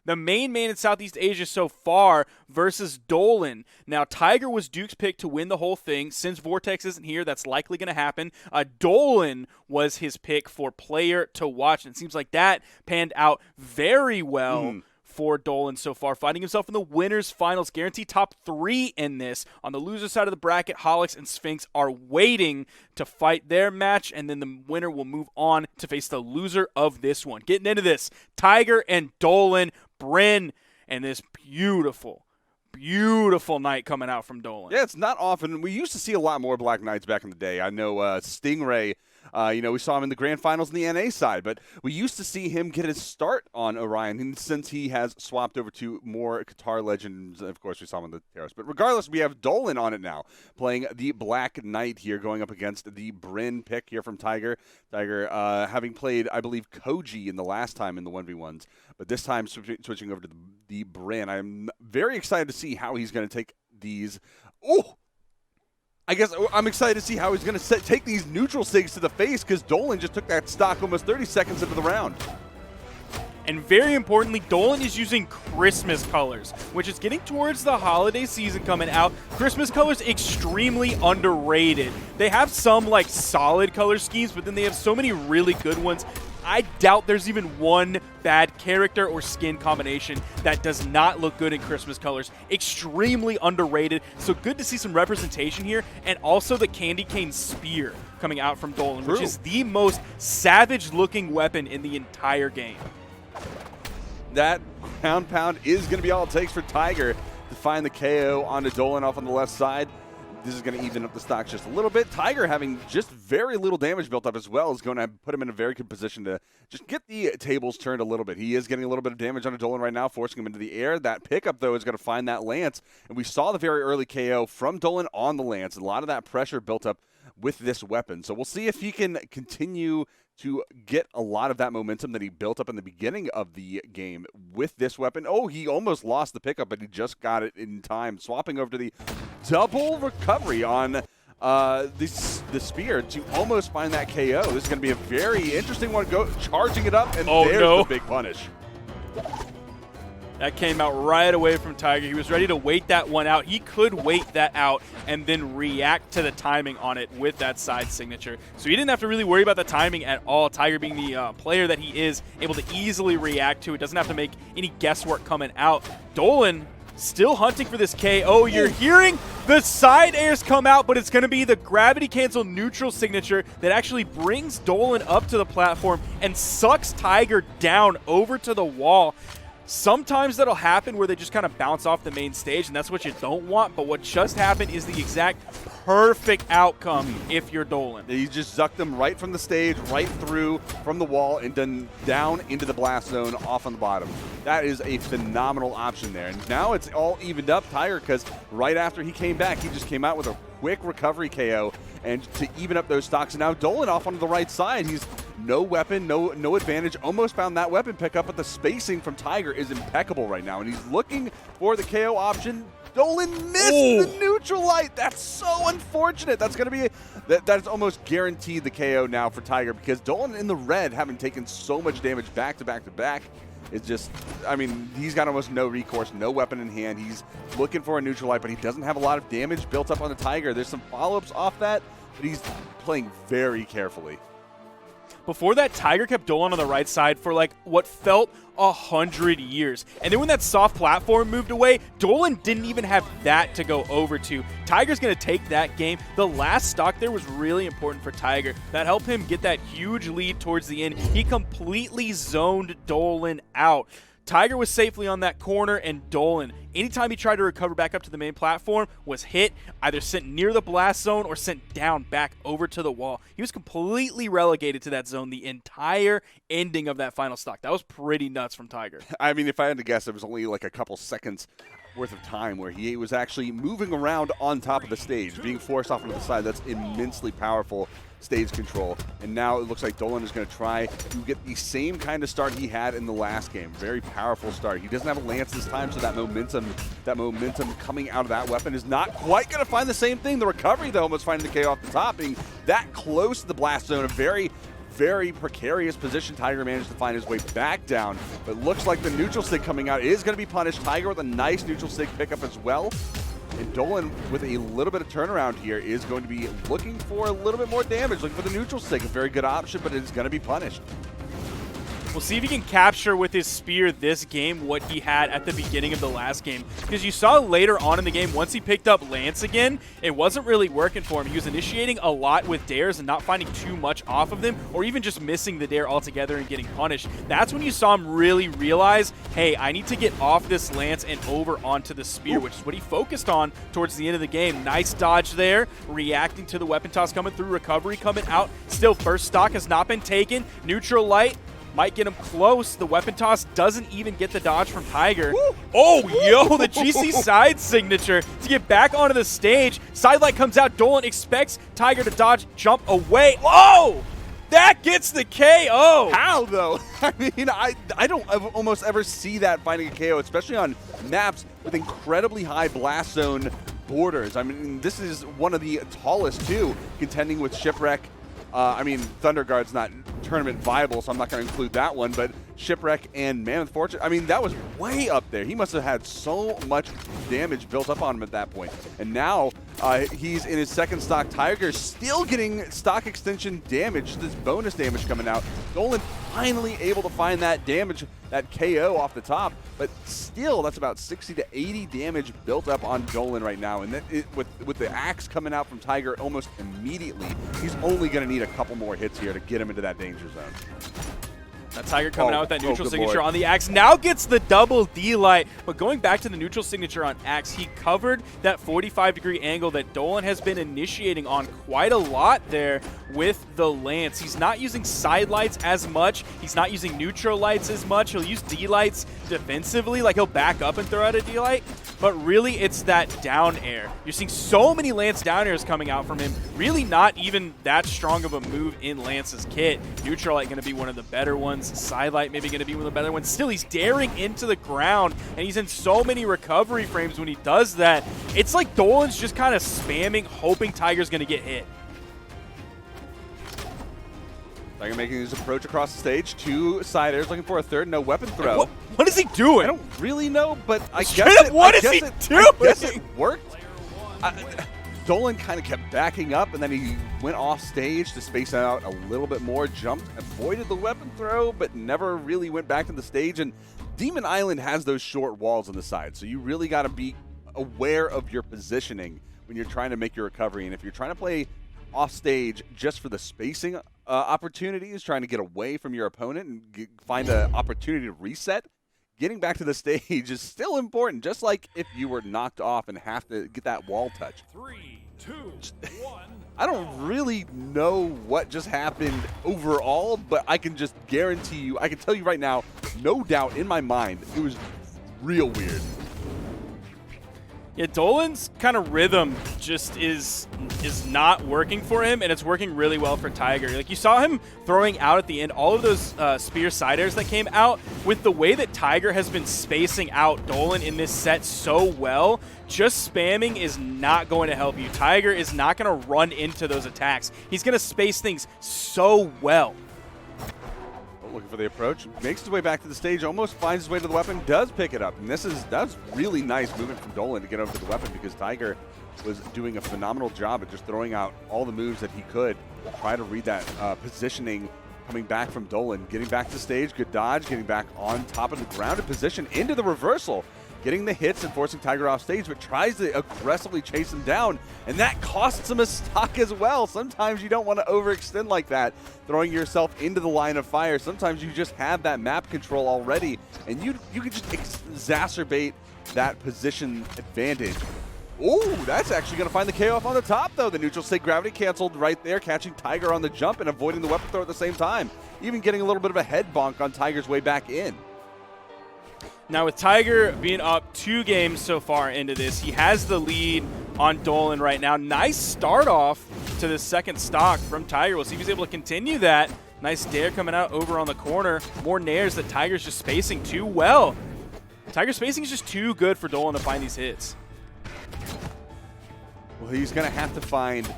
The main man in Southeast Asia so far versus Dolan. Now, Tiger was Duke's pick to win the whole thing. Since Vortex isn't here, that's likely going to happen. Dolan was his pick for player to watch, and it seems like that panned out very well for Dolan so far, finding himself in the winners finals, guaranteed top 3 in this. On the loser side of the bracket, Holix and Sphinx are waiting to fight their match, and then the winner will move on to face the loser of this one. Getting into this, Tiger and Dolan, Bryn, and this beautiful night coming out from Dolan. Yeah, it's not often. We used to see a lot more Black Knights back in the day. I know Stingray, we saw him in the grand finals in the NA side, but we used to see him get his start on Orion, and since he has swapped over to more Qatar Legends, of course, we saw him on the Terrace. But regardless, we have Dolan on it now, playing the Black Knight here, going up against the Bryn pick here from Tiger. Tiger having played, I believe, Koji in the last time in the 1v1s, but this time switching over to the Bryn. I'm very excited to see how he's going to take these. I guess I'm excited to see how he's going to take these neutral SIGs to the face, because Dolan just took that stock almost 30 seconds into the round. And very importantly, Dolan is using Christmas colors, which is getting towards the holiday season coming out. Christmas colors extremely underrated. They have some like solid color schemes, but then they have so many really good ones. I doubt there's even one bad character or skin combination that does not look good in Christmas colors. Extremely underrated. So good to see some representation here. And also the Candy Cane Spear coming out from Dolan, which is the most savage-looking weapon in the entire game. That ground pound is going to be all it takes for Tiger to find the KO onto Dolan off on the left side. This is going to even up the stocks just a little bit. Tiger, having just very little damage built up as well, is going to put him in a very good position to just get the tables turned a little bit. He is getting a little bit of damage on Dolan right now, forcing him into the air. That pickup, though, is going to find that Lance. And we saw the very early KO from Dolan on the Lance. A lot of that pressure built up with this weapon. So we'll see if he can continue to get a lot of that momentum that he built up in the beginning of the game with this weapon. Oh, he almost lost the pickup, but he just got it in time. Swapping over to the double recovery on the spear to almost find that KO. This is going to be a very interesting one. Charging it up, and there's the big punish. That came out right away from Tiger. He was ready to wait that one out. He could wait that out and then react to the timing on it with that side signature. So he didn't have to really worry about the timing at all. Tiger, being the player that he is, able to easily react to it. Doesn't have to make any guesswork coming out. Dolan still hunting for this KO. You're hearing the side airs come out, but it's going to be the gravity cancel neutral signature that actually brings Dolan up to the platform and sucks Tiger down over to the wall. Sometimes that'll happen where they just kind of bounce off the main stage, and that's what you don't want. But what just happened is the exact perfect outcome if you're Dolan. You just zucked them right from the stage, right through from the wall, and then down into the blast zone off on the bottom. That is a phenomenal option there. And now it's all evened up, Tiger, because right after he came back, he just came out with a quick recovery KO and to even up those stocks. And now Dolan off onto the right side. He's no weapon, no advantage. Almost found that weapon pickup, but the spacing from Tiger is impeccable right now. And he's looking for the KO option. Dolan missed the neutral light. That's so unfortunate. That's going to be that's almost guaranteed the KO now for Tiger, because Dolan in the red, having taken so much damage back to back to back, is just, I mean, he's got almost no recourse, no weapon in hand. He's looking for a neutral light, but he doesn't have a lot of damage built up on the Tiger. There's some follow-ups off that, but he's playing very carefully. Before that, Tiger kept Dolan on the right side for like what felt 100 years. And then when that soft platform moved away, Dolan didn't even have that to go over to. Tiger's going to take that game. The last stock there was really important for Tiger. That helped him get that huge lead towards the end. He completely zoned Dolan out. Tiger was safely on that corner, and Dolan, anytime he tried to recover back up to the main platform, was hit, either sent near the blast zone or sent down back over to the wall. He was completely relegated to that zone the entire ending of that final stock. That was pretty nuts from Tiger. I mean, if I had to guess, it was only like a couple seconds worth of time where he was actually moving around on top of the stage, being forced off to the side. That's immensely powerful stage control. And now it looks like Dolan is going to try to get the same kind of start he had in the last game. Very powerful start. He doesn't have a lance this time, so that momentum coming out of that weapon is not quite going to find the same thing. The recovery, though, almost finding the KO off the top, being that close to the blast zone. A very very precarious position. Tiger managed to find his way back down, but looks like the neutral stick coming out is going to be punished. Tiger with a nice neutral stick pickup as well. And Dolan, with a little bit of turnaround here, is going to be looking for a little bit more damage, looking for the neutral stick. A very good option, but it's going to be punished. We'll see if he can capture with his spear this game what he had at the beginning of the last game. Because you saw later on in the game, once he picked up Lance again, it wasn't really working for him. He was initiating a lot with dares and not finding too much off of them, or even just missing the dare altogether and getting punished. That's when you saw him really realize, hey, I need to get off this Lance and over onto the spear, which is what he focused on towards the end of the game. Nice dodge there, reacting to the weapon toss coming through, recovery coming out. Still, first stock has not been taken. Neutral light might get him close. The weapon toss doesn't even get the dodge from Tiger. Woo! Oh, yo, the GC side signature to get back onto the stage. Side light comes out. Dolan expects Tiger to dodge, jump away. Oh, that gets the KO. How, though? I mean, I don't almost ever see that finding a KO, especially on maps with incredibly high blast zone borders. I mean, this is one of the tallest, too, contending with Shipwreck. I mean, Thunder Guard's not tournament viable, so I'm not going to include that one, but Shipwreck and Mammoth Fortune, I mean, that was way up there. He must have had so much damage built up on him at that point. And now he's in his second stock. Tiger still getting stock extension damage, this bonus damage coming out. Dolan finally able to find that damage, that KO off the top, but still that's about 60 to 80 damage built up on Dolan right now. And with the axe coming out from Tiger almost immediately, he's only going to need a couple more hits here to get him into that danger zone. That Tiger coming out with that neutral signature on the axe now gets the double D-Light. But going back to the neutral signature on axe, he covered that 45-degree angle that Dolan has been initiating on quite a lot there with the Lance. He's not using side lights as much. He's not using neutral lights as much. He'll use D-Lights defensively, like he'll back up and throw out a D-Light. But really, it's that down air. You're seeing so many Lance down airs coming out from him. Really not even that strong of a move in Lance's kit. Neutral light going to be one of the better ones. Side light maybe going to be one of the better ones. Still, he's daring into the ground, and he's in so many recovery frames when he does that. It's like Dolan's just kind of spamming, hoping Tiger's going to get hit. Tiger making his approach across the stage. Two side airs looking for a third. No weapon throw. What is he doing? I don't really know, but I guess it worked. Dolan kind of kept backing up, and then he went off stage to space out a little bit more, jumped, avoided the weapon throw, but never really went back to the stage. And Demon Island has those short walls on the side, so you really got to be aware of your positioning when you're trying to make your recovery. And if you're trying to play off stage just for the spacing opportunities, trying to get away from your opponent and find an opportunity to reset, getting back to the stage is still important, just like if you were knocked off and have to get that wall touch. 3, 2, 1. I don't really know what just happened overall, but I can just guarantee you, I can tell you right now, no doubt in my mind, it was real weird. Yeah, Dolan's kind of rhythm just is not working for him, and it's working really well for Tiger. Like, you saw him throwing out at the end all of those spear side airs that came out. With the way that Tiger has been spacing out Dolan in this set so well, just spamming is not going to help you. Tiger is not going to run into those attacks. He's going to space things so well. Looking for the approach, makes his way back to the stage, almost finds his way to the weapon, does pick it up. And that's really nice movement from Dolan to get over to the weapon, because Tiger was doing a phenomenal job at just throwing out all the moves that he could, try to read that positioning coming back from Dolan. Getting back to the stage, good dodge, getting back on top of the grounded position into the reversal, getting the hits and forcing Tiger off stage, but tries to aggressively chase him down, and that costs him a stock as well. Sometimes you don't want to overextend like that, throwing yourself into the line of fire. Sometimes you just have that map control already, and you can just exacerbate that position advantage. Oh, that's actually going to find the KO off on the top, though. The neutral state gravity canceled right there, catching Tiger on the jump and avoiding the weapon throw at the same time, even getting a little bit of a head bonk on Tiger's way back in. Now, with Tiger being up 2 games so far into this, he has the lead on Dolan right now. Nice start off to the second stock from Tiger. We'll see if he's able to continue that. Nice dare coming out over on the corner. More nairs that Tiger's just spacing too well. Tiger's spacing is just too good for Dolan to find these hits. Well, he's going to have to find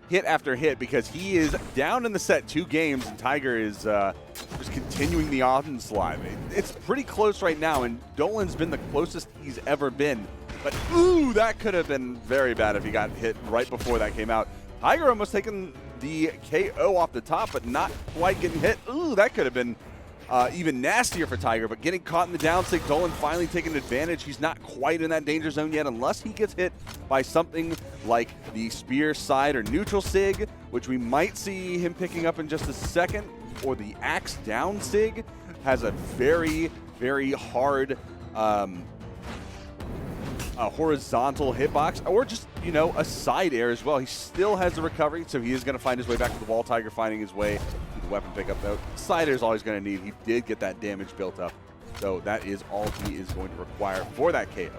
hit after hit because he is down in the set 2 games, and Tiger is just continuing the onslaught. It's pretty close right now, and Dolan's been the closest he's ever been. But, ooh, that could have been very bad if he got hit right before that came out. Tiger almost taking the KO off the top, but not quite getting hit. Ooh, that could have been even nastier for Tiger, but getting caught in the down sig, Dolan finally taking advantage. He's not quite in that danger zone yet unless he gets hit by something like the spear side or neutral sig, which we might see him picking up in just a second, or the axe down sig has a very, very hard horizontal hitbox, or just, you know, a side air as well. He still has the recovery, so he is going to find his way back to the wall. Tiger finding his way to the weapon pickup, though. Side air is always going to need. He did get that damage built up, so that is all he is going to require for that KO.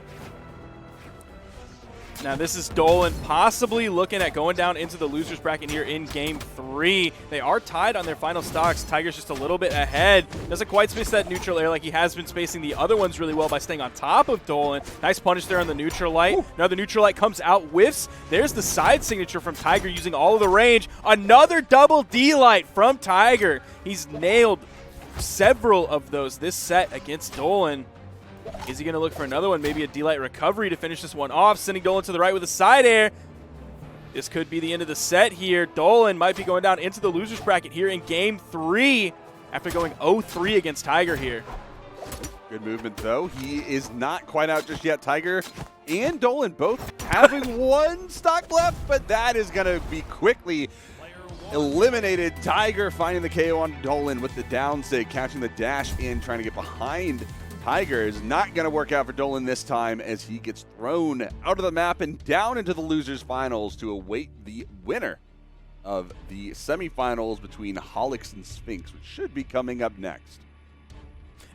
Now this is Dolan possibly looking at going down into the loser's bracket here in game 3. They are tied on their final stocks. Tiger's just a little bit ahead. Doesn't quite space that neutral air like he has been spacing the other ones really well by staying on top of Dolan. Nice punish there on the neutral light. Ooh. Another neutral light comes out, whiffs. There's the side signature from Tiger using all of the range. Another double D-light from Tiger. He's nailed several of those this set against Dolan. Is he going to look for another one? Maybe a D-light recovery to finish this one off, sending Dolan to the right with a side air. This could be the end of the set here. Dolan might be going down into the loser's bracket here in game 3 after going 0-3 against Tiger here. Good movement, though. He is not quite out just yet. Tiger and Dolan both having one stock left, but that is going to be quickly eliminated. Tiger finding the KO on Dolan with the down sig, catching the dash in, trying to get behind Tiger. Is not going to work out for Dolan this time as he gets thrown out of the map and down into the losers finals to await the winner of the semifinals between Holix and Sphinx, which should be coming up next.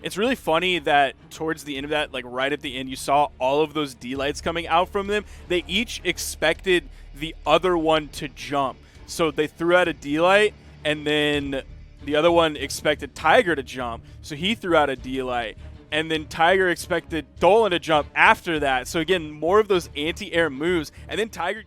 It's really funny that towards the end of that, like right at the end, you saw all of those D-lights coming out from them. They each expected the other one to jump. So they threw out a D-light, and then the other one expected Tiger to jump. So he threw out a D-light. And then Tiger expected Dolan to jump after that. So again, more of those anti-air moves. And then Tiger